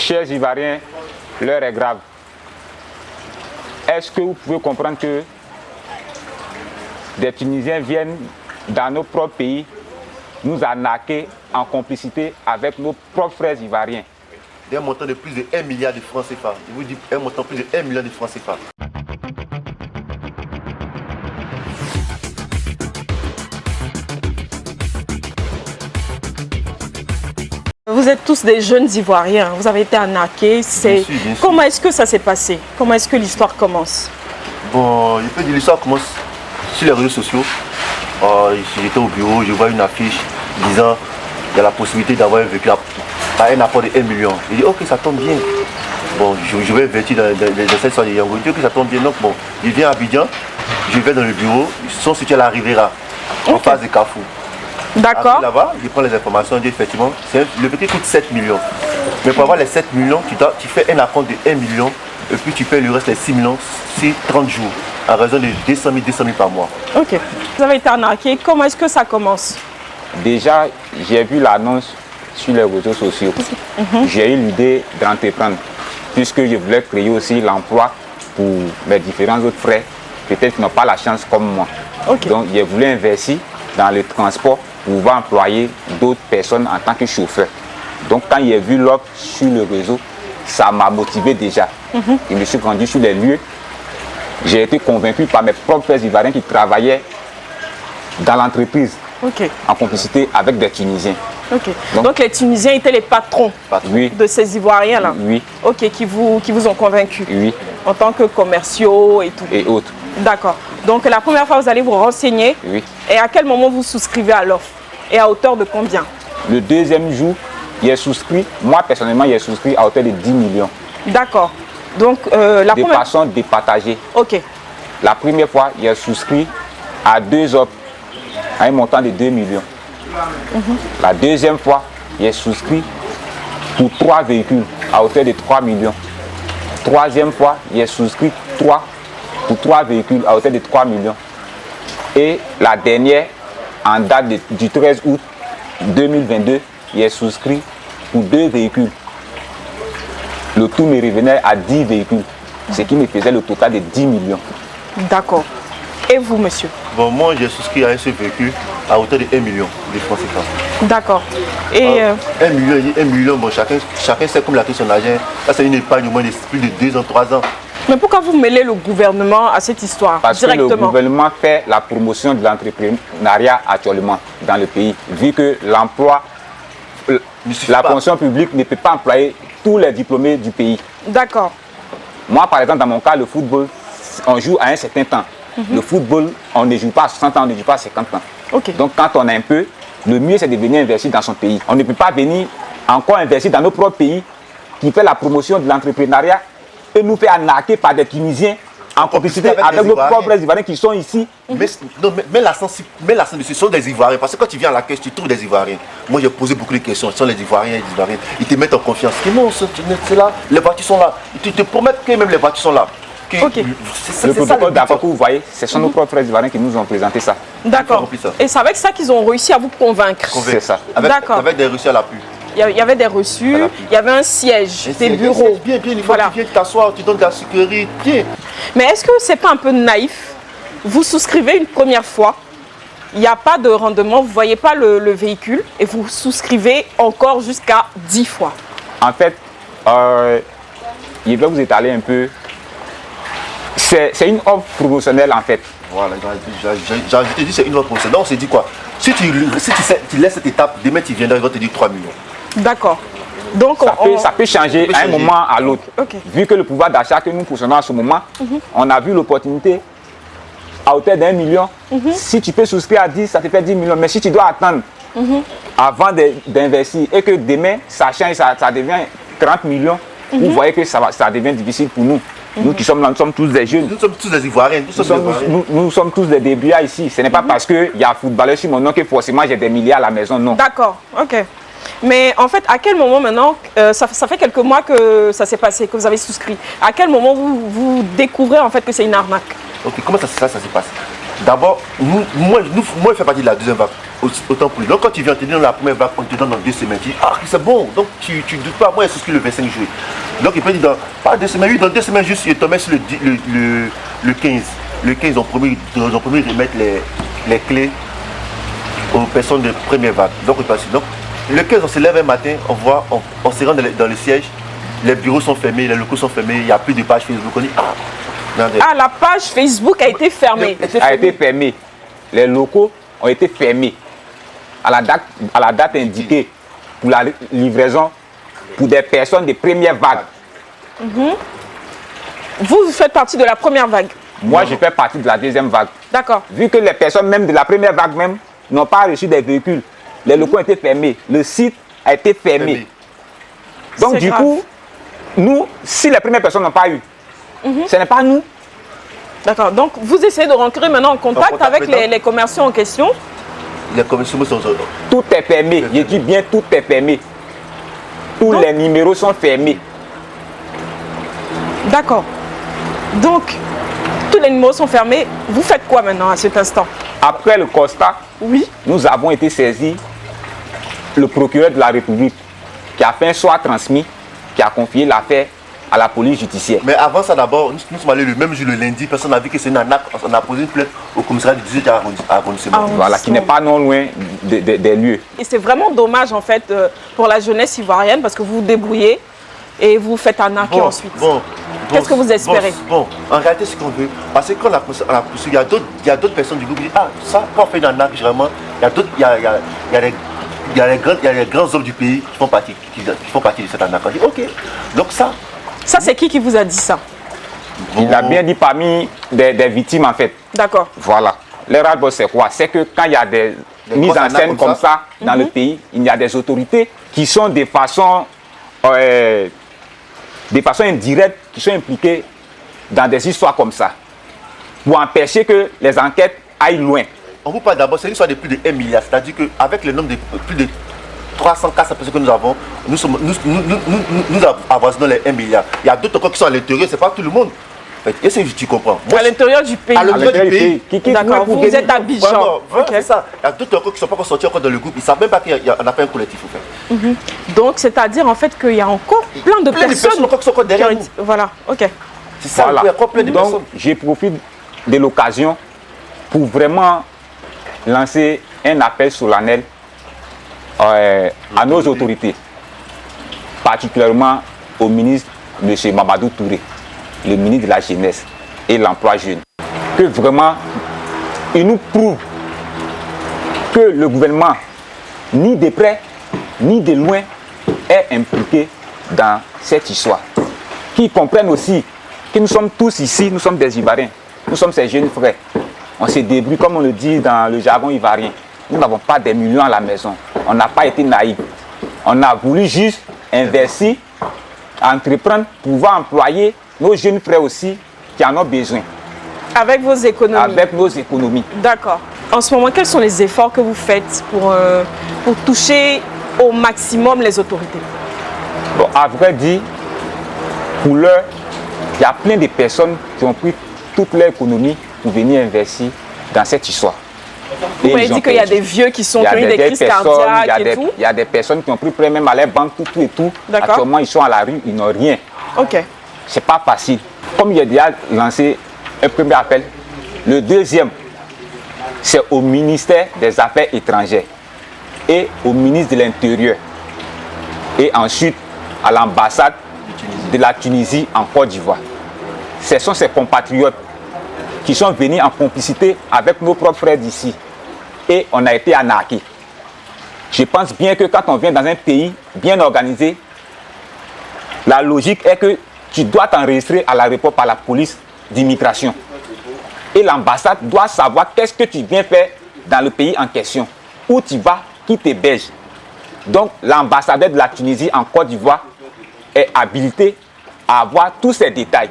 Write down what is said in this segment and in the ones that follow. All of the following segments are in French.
chers Ivoiriens, l'heure est grave. Est-ce que vous pouvez comprendre que des Tunisiens viennent dans nos propres pays nous arnaquer en complicité avec nos propres frères ivoiriens? Un montant de plus de 1 milliard de francs CFA. Je vous dis un montant de plus de 1 milliard de francs CFA. Vous êtes tous des jeunes Ivoiriens, vous avez été arnaqués. Comment est-ce que ça s'est passé? Comment est-ce que l'histoire commence? Bon, je peux dire l'histoire commence sur les réseaux sociaux. J'étais au bureau, je vois une affiche disant qu'il y a la possibilité d'avoir un véhicule à un apport de 1 million. Je dis ok, ça tombe bien. Bon, je vais investir dans cette histoire de Yango. Je dis ok, ça tombe bien. Donc bon, je viens à Abidjan, je vais dans le bureau, ils sont situés à la Riviera, en face de Carrefour. D'accord. Là-bas, je prends les informations, je dis effectivement, le véhicule coûte 7 millions. Mais pour avoir les 7 millions, tu fais un acompte de 1 million et puis tu payes le reste, les 6 millions, c'est 30 jours, à raison de 200 000 par mois. Ok. Vous avez été arnaqué, comment est-ce que ça commence? Déjà, j'ai vu l'annonce sur les réseaux sociaux. J'ai eu l'idée d'entreprendre, puisque je voulais créer aussi l'emploi pour mes différents autres frères, peut-être qui n'ont pas la chance comme moi. Okay. Donc, j'ai voulu investir dans le transport pour pouvoir employer d'autres personnes en tant que chauffeur. Donc, quand j'ai vu l'offre sur le réseau, ça m'a motivé déjà. Je me suis rendu sur les lieux. J'ai été convaincu par mes propres frères ivoiriens qui travaillaient dans l'entreprise, en complicité avec des Tunisiens. Donc les Tunisiens étaient les patrons de ces Ivoiriens-là? Oui. Ok, qui vous ont convaincu? Oui. En tant que commerciaux et tout? Et autres. D'accord. Donc la première fois, vous allez vous renseigner. Oui. Et à quel moment vous souscrivez à l'offre? Et à hauteur de combien? Le deuxième jour, j'ai souscrit, moi personnellement, j'ai souscrit à hauteur de 10 millions. D'accord. Donc de façon départagée. Ok. La première fois, j'ai souscrit à 2 offres à un montant de 2 millions. La deuxième fois, j'ai souscrit pour 3 véhicules à hauteur de 3 millions. Troisième fois, j'ai souscrit pour 3 véhicules à hauteur de 3 millions. Et la dernière, en date du 13 août 2022, j'ai souscrit pour 2 véhicules. Le tout me revenait à 10 véhicules, ce qui me faisait le total de 10 millions. D'accord. Et vous, monsieur? Bon, moi, j'ai souscrit à un seul véhicule à hauteur de 1 million de francs CFA. D'accord. Et 1 million, bon, chacun sait comme il a pris son argent. Là, c'est une épargne au moins de plus de 2 ans, 3 ans. Mais pourquoi vous mêlez le gouvernement à cette histoire directement? Parce que le gouvernement fait la promotion de l'entrepreneuriat actuellement dans le pays, vu que l'emploi, la fonction publique ne peut pas employer tous les diplômés du pays. D'accord. Moi, par exemple, dans mon cas, le football, on joue à un certain temps. Le football, on ne joue pas à 60 ans, on ne joue pas à 50 ans. Donc, quand on a un peu, le mieux, c'est de venir investir dans son pays. On ne peut pas venir encore investir dans nos propres pays qui fait la promotion de l'entrepreneuriat et nous faire arnaquer par des Tunisiens en complicité avec nos propres Ivoiriens qui sont ici. Mais la ce sont des Ivoiriens. Parce que quand tu viens à la caisse, tu trouves des Ivoiriens. Moi, j'ai posé beaucoup de questions. Ce sont les Ivoiriens, Ils te mettent en confiance. Non, c'est là. Les voitures sont là. Ils te promettent que même les voitures sont là. Le protocole d'accord que vous voyez, ce sont nos propres frères ivoiriens qui nous ont présenté ça. D'accord. Et c'est avec ça qu'ils ont réussi à vous convaincre. C'est ça. Avec des reçus à l'appui. Il y avait des reçus, il y avait un siège, des bureaux. Bien, une fois que tu viens t'asseoir, tu donnes de la sécurité. Bien. Mais est-ce que c'est pas un peu naïf? Vous souscrivez une première fois, il n'y a pas de rendement, vous ne voyez pas le véhicule et vous souscrivez encore jusqu'à 10 fois. En fait, je vais vous étaler un peu. C'est une offre promotionnelle en fait. Voilà, j'ai envie de te dire c'est une offre promotionnelle. Donc on s'est dit quoi? Si tu laisses cette étape, demain tu viendras, il va te dire 3 millions. D'accord. Donc ça peut changer à un moment à l'autre. Vu que le pouvoir d'achat que nous possédons à ce moment, on a vu l'opportunité à hauteur d'1 million. Si tu peux souscrire à 10, ça te fait 10 millions. Mais si tu dois attendre avant d'investir et que demain ça change, ça devient 30 millions, vous voyez que ça devient difficile pour nous. Nous qui sommes là, nous sommes tous des jeunes. Nous sommes tous des Ivoiriens. Nous sommes tous des débutants ici. Ce n'est pas parce qu'il y a un footballeur sur mon nom que forcément j'ai des milliards à la maison, non. D'accord, ok. Mais en fait, à quel moment maintenant, ça fait quelques mois que ça s'est passé, que vous avez souscrit. À quel moment vous découvrez en fait que c'est une arnaque? Ok, comment ça s'est passé? D'abord, moi je fais partie de la deuxième vague. autant pour lui. Donc quand tu viens te dire dans la première vague, on te donne dans 2 semaines, tu dis ah c'est bon, donc tu ne doutes pas, moi il souscrit le 25 juillet. Donc il peut dire pas 2 semaines, oui, dans 2 semaines juste, il te met sur le 15. Le 15, ils ont promis de remettre les clés aux personnes de première vague. Donc le 15, on se lève un matin, on se rend dans le siège, les bureaux sont fermés, les locaux sont fermés, il n'y a plus de page Facebook. On dit la page Facebook a été fermée. A été fermée. Les locaux ont été fermés à la date indiquée pour la livraison pour des personnes de première vague. Vous faites partie de la première vague? Moi, je fais partie de la deuxième vague. D'accord. Vu que les personnes même de la première vague même n'ont pas reçu des véhicules, les locaux ont été fermés, le site a été fermé. Donc du coup, nous, si les premières personnes n'ont pas eu, ce n'est pas nous. D'accord. Donc vous essayez de rentrer maintenant en contact avec les commerçants en question. Les commerçants sont... Tout est fermé. Je dis bien tout est fermé. Tous les numéros sont fermés. D'accord. Donc, tous les numéros sont fermés. Vous faites quoi maintenant à cet instant? Après le constat, nous avons été saisis, le procureur de la République qui a fait un soir transmis, qui a confié l'affaire à la police judiciaire. Mais avant ça d'abord, nous sommes allés le même jour, le lundi, personne n'a vu que c'est une arnaque. On a posé une plainte au commissariat du 18 arrondissement. Voilà, qui n'est pas non loin des lieux. Et c'est vraiment dommage en fait pour la jeunesse ivoirienne parce que vous vous débrouillez et vous faites arnaquer ensuite. Qu'est-ce que vous espérez? Bon, en réalité, ce qu'on veut, parce que quand on a poursuivi, il y a d'autres personnes du groupe qui disent, ah, ça, quand on fait une arnaque, vraiment, il y a les grands hommes du pays qui font partie de cette arnaque. On dit, ok, donc ça... Ça, c'est qui vous a dit ça? Il a bien dit parmi des victimes, en fait. D'accord. Voilà. Le ras-le-bol, c'est quoi? C'est que quand il y a des mises en scène comme ça dans le pays, il y a des autorités qui sont de façon indirectes, qui sont impliquées dans des histoires comme ça, pour empêcher que les enquêtes aillent loin. On vous parle d'abord, c'est une histoire de plus de 1 milliard, c'est-à-dire qu'avec le nombre de plus de 300 cas que nous avons, nous avoisinons les 1 milliard. Il y a d'autres cas qui sont à l'intérieur, c'est pas tout le monde. Est-ce que tu comprends? À l'intérieur du pays. À l'intérieur du pays. D'accord, vous êtes à Abidjan. C'est ça. Il y a d'autres cas qui ne sont pas encore sortis encore dans le groupe. Ils ne savent même pas qu'on a fait un collectif. En fait. Donc, c'est-à-dire en fait qu'il y a encore plein de personnes qui sont encore derrière nous. Voilà, ok. C'est ça, il y a encore plein de personnes. Donc, je profite de l'occasion pour vraiment lancer un appel solennel à nos autorités, particulièrement au ministre M. Mamadou Touré, le ministre de la Jeunesse et l'Emploi jeune, que vraiment il nous prouve que le gouvernement, ni de près, ni de loin, est impliqué dans cette histoire. Qu'ils comprennent aussi que nous sommes tous ici, nous sommes des Ivoiriens, nous sommes ces jeunes frères. On se débrouille, comme on le dit dans le jargon ivoirien. Nous n'avons pas des millions à la maison. On n'a pas été naïfs. On a voulu juste investir, entreprendre, pouvoir employer nos jeunes frères aussi qui en ont besoin. Avec vos économies? Avec nos économies. D'accord. En ce moment, quels sont les efforts que vous faites pour toucher au maximum les autorités? Bon, à vrai dire, pour l'heure, il y a plein de personnes qui ont pris toute leur économie pour venir investir dans cette histoire. Vous m'avez dit qu'il y a des vieux qui ont eu des crises cardiaques et tout. Il y a des personnes qui ont pris prêt même à leur banque, tout et tout. Actuellement, ils sont à la rue, ils n'ont rien. Ok. C'est pas facile. Comme j'ai déjà lancé un premier appel, le deuxième, c'est au ministère des Affaires étrangères et au ministre de l'Intérieur. Et ensuite, à l'ambassade de la Tunisie en Côte d'Ivoire. Ce sont ces compatriotes qui sont venus en complicité avec nos propres frères d'ici. Et on a été arnaqués. Je pense bien que quand on vient dans un pays bien organisé, la logique est que tu dois t'enregistrer à l'aéroport par la police d'immigration. Et l'ambassade doit savoir qu'est-ce que tu viens faire dans le pays en question. Où tu vas, qui t'héberge. Donc l'ambassadeur de la Tunisie en Côte d'Ivoire est habilité à avoir tous ces détails.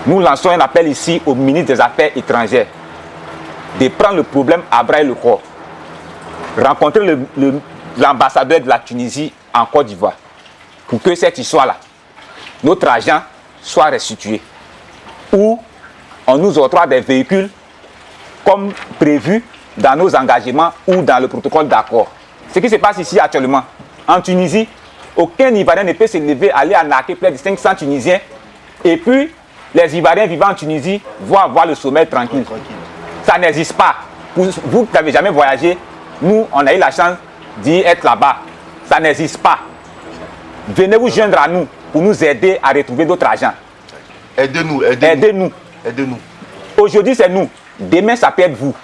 Nous lançons un appel ici au ministre des Affaires étrangères de prendre le problème à bras le corps. Rencontrer l'ambassadeur de la Tunisie en Côte d'Ivoire pour que cette histoire-là, notre argent, soit restitué. Ou on nous octroie des véhicules comme prévu dans nos engagements ou dans le protocole d'accord. Ce qui se passe ici actuellement, en Tunisie, aucun Ivoirien ne peut se lever, aller arnaquer près de 500 Tunisiens. Et puis, les Ivoiriens vivant en Tunisie vont avoir le sommeil tranquille. Ça n'existe pas. Vous qui n'avez jamais voyagé, nous, on a eu la chance d'y être là-bas. Ça n'existe pas. Venez vous joindre à nous pour nous aider à retrouver d'autres argent. Aidez-nous. Aidez-nous. Aidez-nous. Aujourd'hui, c'est nous. Demain, ça peut être vous.